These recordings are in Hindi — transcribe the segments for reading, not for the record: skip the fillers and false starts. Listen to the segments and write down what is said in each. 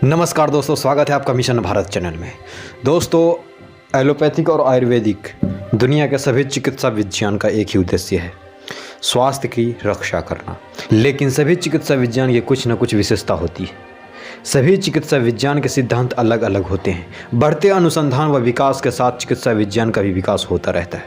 नमस्कार दोस्तों, स्वागत है आपका मिशन भारत चैनल में। दोस्तों, एलोपैथिक और आयुर्वेदिक दुनिया के सभी चिकित्सा विज्ञान का एक ही उद्देश्य है, स्वास्थ्य की रक्षा करना। लेकिन सभी चिकित्सा विज्ञान की कुछ न कुछ विशेषता होती है। सभी चिकित्सा विज्ञान के सिद्धांत अलग अलग होते हैं। बढ़ते अनुसंधान व विकास के साथ चिकित्सा विज्ञान का भी विकास होता रहता है।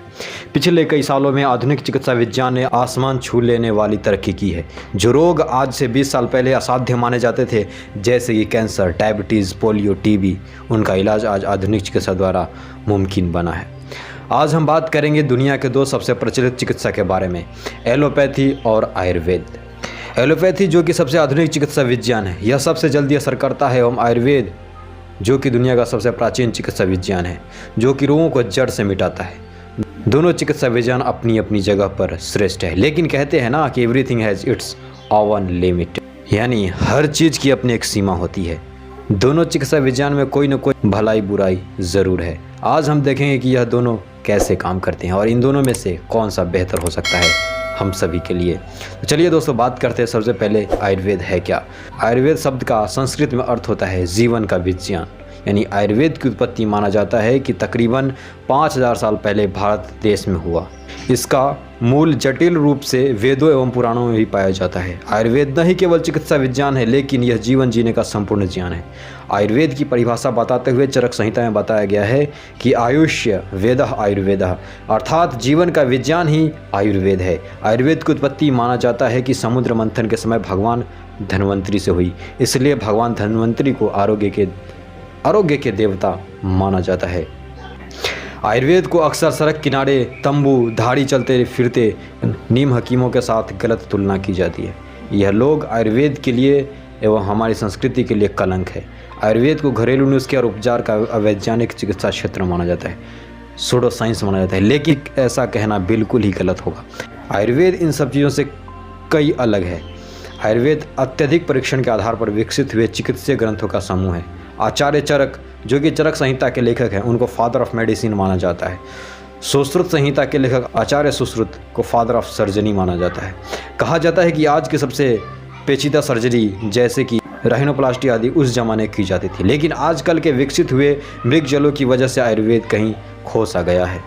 पिछले कई सालों में आधुनिक चिकित्सा विज्ञान ने आसमान छू लेने वाली तरक्की की है। जो रोग आज से 20 साल पहले असाध्य माने जाते थे, जैसे कि कैंसर, डायबिटीज़, पोलियो, टीबी, उनका इलाज आज आधुनिक चिकित्सा द्वारा मुमकिन बना है। आज हम बात करेंगे दुनिया के दो सबसे प्रचलित चिकित्सा के बारे में, एलोपैथी और आयुर्वेद। एलोपैथी जो कि सबसे आधुनिक चिकित्सा विज्ञान है, यह सबसे जल्दी असर करता है, एवं आयुर्वेद जो कि दुनिया का सबसे प्राचीन चिकित्सा विज्ञान है, जो कि रोगों को जड़ से मिटाता है। दोनों चिकित्सा विज्ञान अपनी अपनी जगह पर श्रेष्ठ है, लेकिन कहते हैं ना कि everything has its oven limit, यानी हर चीज़ की अपनी एक सीमा होती है। दोनों चिकित्सा विज्ञान में कोई न कोई भलाई बुराई ज़रूर है। आज हम देखेंगे कि यह दोनों कैसे काम करते हैं और इन दोनों में से कौन सा बेहतर हो सकता है हम सभी के लिए। तो चलिए दोस्तों, बात करते हैं सबसे पहले आयुर्वेद है क्या। आयुर्वेद शब्द का संस्कृत में अर्थ होता है जीवन का विज्ञान, यानी आयुर्वेद की उत्पत्ति माना जाता है कि तकरीबन 5000 साल पहले भारत देश में हुआ। इसका मूल जटिल रूप से वेदों एवं पुराणों में भी पाया जाता है। आयुर्वेद न ही केवल चिकित्सा विज्ञान है, लेकिन यह जीवन जीने का संपूर्ण ज्ञान है। आयुर्वेद की परिभाषा बताते हुए चरक संहिता में बताया गया है कि आयुष्य वेदः आयुर्वेदः, अर्थात जीवन का विज्ञान ही आयुर्वेद है। आयुर्वेद की उत्पत्ति माना जाता है कि समुद्र मंथन के समय भगवान धन्वंतरी से हुई, इसलिए भगवान धन्वंतरी को आरोग्य के देवता माना जाता है। आयुर्वेद को अक्सर सड़क किनारे तंबू धाड़ी चलते फिरते नीम हकीमों के साथ गलत तुलना की जाती है। यह लोग आयुर्वेद के लिए एवं हमारी संस्कृति के लिए कलंक है। आयुर्वेद को घरेलू नुस्खे और उपचार का अवैज्ञानिक चिकित्सा क्षेत्र माना जाता है, सूडो साइंस माना जाता है, लेकिन ऐसा कहना बिल्कुल ही गलत होगा। आयुर्वेद इन सब चीज़ों से कई अलग है। आयुर्वेद अत्यधिक परीक्षण के आधार पर विकसित हुए चिकित्सीय ग्रंथों का समूह है। आचार्य चरक जो कि चरक संहिता के लेखक हैं, उनको फादर ऑफ मेडिसिन माना जाता है। सुश्रुत संहिता के लेखक आचार्य सुश्रुत को फादर ऑफ सर्जरी माना जाता है। कहा जाता है कि आज की सबसे पेचीदा सर्जरी जैसे कि राइनोप्लास्टी आदि उस जमाने की जाती थी, लेकिन आजकल के विकसित हुए मृग जलों की वजह से आयुर्वेद कहीं खो सा गया है।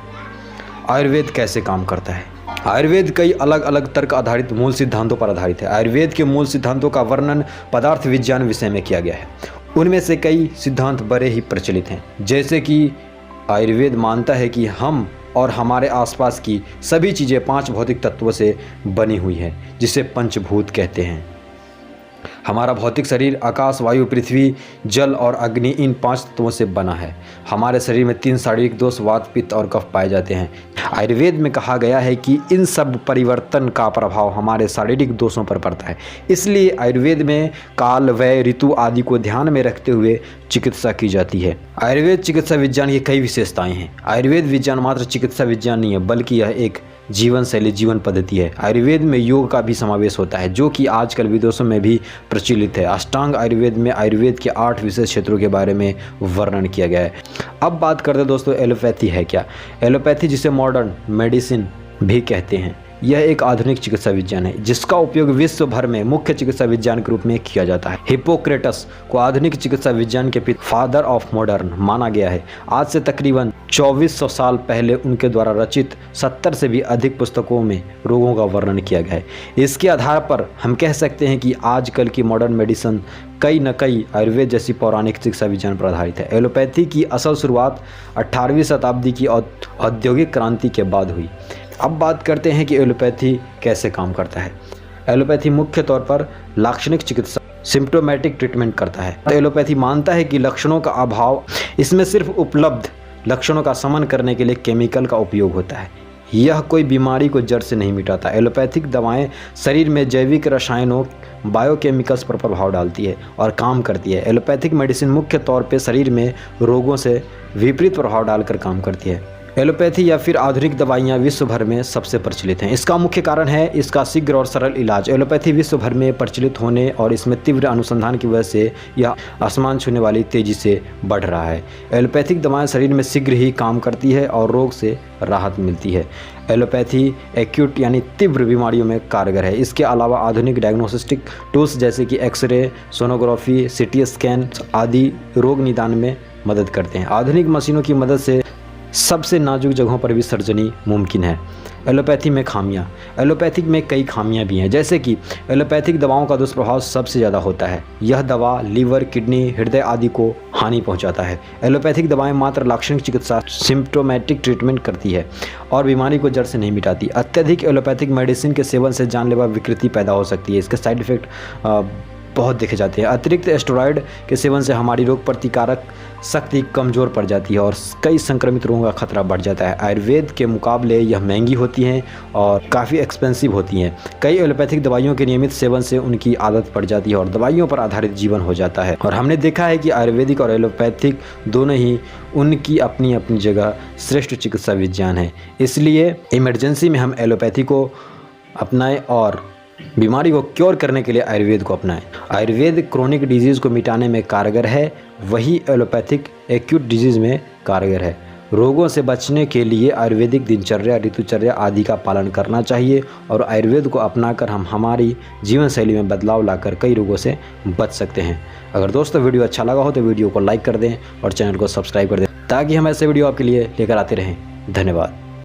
आयुर्वेद कैसे काम करता है? आयुर्वेद कई अलग अलग तर्क आधारित मूल सिद्धांतों पर आधारित है। आयुर्वेद के मूल सिद्धांतों का वर्णन पदार्थ विज्ञान विषय में किया गया है। उनमें से कई सिद्धांत बड़े ही प्रचलित हैं, जैसे कि आयुर्वेद मानता है कि हम और हमारे आसपास की सभी चीज़ें 5 भौतिक तत्वों से बनी हुई हैं, जिसे पंचभूत कहते हैं। हमारा भौतिक शरीर आकाश, वायु, पृथ्वी, जल और अग्नि इन 5 तत्वों से बना है। हमारे शरीर में 3 शारीरिक दोष वात, पित्त और कफ पाए जाते हैं। आयुर्वेद में कहा गया है कि इन सब परिवर्तन का प्रभाव हमारे शारीरिक दोषों पर पड़ता है। इसलिए आयुर्वेद में काल, व्यय, ऋतु आदि को ध्यान में रखते हुए चिकित्सा की जाती है। आयुर्वेद चिकित्सा विज्ञान की कई विशेषताएं हैं। आयुर्वेद विज्ञान मात्र चिकित्सा विज्ञान नहीं है, बल्कि यह एक जीवन शैली, जीवन पद्धति है। आयुर्वेद में योग का भी समावेश होता है, जो कि आजकल विदेशों में भी प्रचलित है। अष्टांग आयुर्वेद में आयुर्वेद के 8 विशेष क्षेत्रों के बारे में वर्णन किया गया है। अब बात करते हैं दोस्तों, एलोपैथी है क्या। एलोपैथी जिसे मॉडर्न मेडिसिन भी कहते हैं, यह एक आधुनिक चिकित्सा विज्ञान है, जिसका उपयोग विश्व भर में मुख्य चिकित्सा विज्ञान के रूप में किया जाता है। हिप्पोक्रेटस को आधुनिक चिकित्सा विज्ञान के फादर ऑफ मॉडर्न माना गया है। आज से तकरीबन 2400 साल पहले उनके द्वारा रचित 70 से भी अधिक पुस्तकों में रोगों का वर्णन किया गया है। इसके आधार पर हम कह सकते हैं कि आजकल की मॉडर्न मेडिसिन कई न कई आयुर्वेद जैसी पौराणिक चिकित्सा विज्ञान पर आधारित है। एलोपैथी की असल शुरुआत 18वीं शताब्दी की औद्योगिक क्रांति के बाद हुई। अब बात करते हैं कि एलोपैथी कैसे काम करता है। एलोपैथी मुख्य तौर पर लाक्षणिक चिकित्सा, सिम्प्टोमेटिक ट्रीटमेंट करता है। एलोपैथी मानता है कि लक्षणों का अभाव, इसमें सिर्फ उपलब्ध लक्षणों का शमन करने के लिए केमिकल का उपयोग होता है। यह कोई बीमारी को जड़ से नहीं मिटाता। एलोपैथिक दवाएं शरीर में जैविक रसायनों, बायोकेमिकल्स पर प्रभाव डालती है और काम करती है। एलोपैथिक मेडिसिन मुख्य तौर पे शरीर में रोगों से विपरीत प्रभाव डालकर काम करती है। एलोपैथी या फिर आधुनिक दवाइयाँ विश्व भर में सबसे प्रचलित हैं। इसका मुख्य कारण है इसका शीघ्र और सरल इलाज। एलोपैथी विश्व भर में प्रचलित होने और इसमें तीव्र अनुसंधान की वजह से यह आसमान छूने वाली तेज़ी से बढ़ रहा है। एलोपैथिक दवाएं शरीर में शीघ्र ही काम करती है और रोग से राहत मिलती है। एलोपैथी एक्यूट यानी तीव्र बीमारियों में कारगर है। इसके अलावा आधुनिक डायग्नोस्टिक टूल्स जैसे कि एक्सरे, सोनोग्राफी, सीटी स्कैन आदि रोग निदान में मदद करते हैं। आधुनिक मशीनों की मदद से सबसे नाजुक जगहों पर भी सर्जरी मुमकिन है। एलोपैथी में खामियां। एलोपैथिक में कई खामियां भी हैं, जैसे कि एलोपैथिक दवाओं का दुष्प्रभाव सबसे ज़्यादा होता है। यह दवा लीवर, किडनी, हृदय आदि को हानि पहुंचाता है। एलोपैथिक दवाएं मात्र लाक्षणिक चिकित्सा सिम्प्टोमेटिक ट्रीटमेंट करती है और बीमारी को जड़ से नहीं मिटाती। अत्यधिक एलोपैथिक मेडिसिन के सेवन से जानलेवा विकृति पैदा हो सकती है। इसके साइड इफेक्ट बहुत देखे जाते हैं। अतिरिक्त एस्टेरॉयड के सेवन से हमारी रोग प्रतिकारक शक्ति कमज़ोर पड़ जाती है और कई संक्रमित रोगों का खतरा बढ़ जाता है। आयुर्वेद के मुकाबले यह महंगी होती हैं और काफ़ी एक्सपेंसिव होती हैं। कई एलोपैथिक दवाइयों के नियमित सेवन से उनकी आदत पड़ जाती है और दवाइयों पर आधारित जीवन हो जाता है। और हमने देखा है कि आयुर्वेदिक और एलोपैथिक दोनों ही उनकी अपनी अपनी जगह श्रेष्ठ चिकित्सा विज्ञान है। इसलिए इमरजेंसी में हम एलोपैथी को अपनाएं और बीमारी को क्योर करने के लिए आयुर्वेद को अपनाएं। आयुर्वेद क्रोनिक डिजीज़ को मिटाने में कारगर है, वही एलोपैथिक एक्यूट डिजीज़ में कारगर है। रोगों से बचने के लिए आयुर्वेदिक दिनचर्या, ऋतुचर्या आदि का पालन करना चाहिए और आयुर्वेद को अपनाकर हम हमारी जीवन शैली में बदलाव लाकर कई रोगों से बच सकते हैं। अगर दोस्तों वीडियो अच्छा लगा हो तो वीडियो को लाइक कर दें और चैनल को सब्सक्राइब कर दें ताकि हम ऐसे वीडियो आपके लिए लेकर आते रहें। धन्यवाद।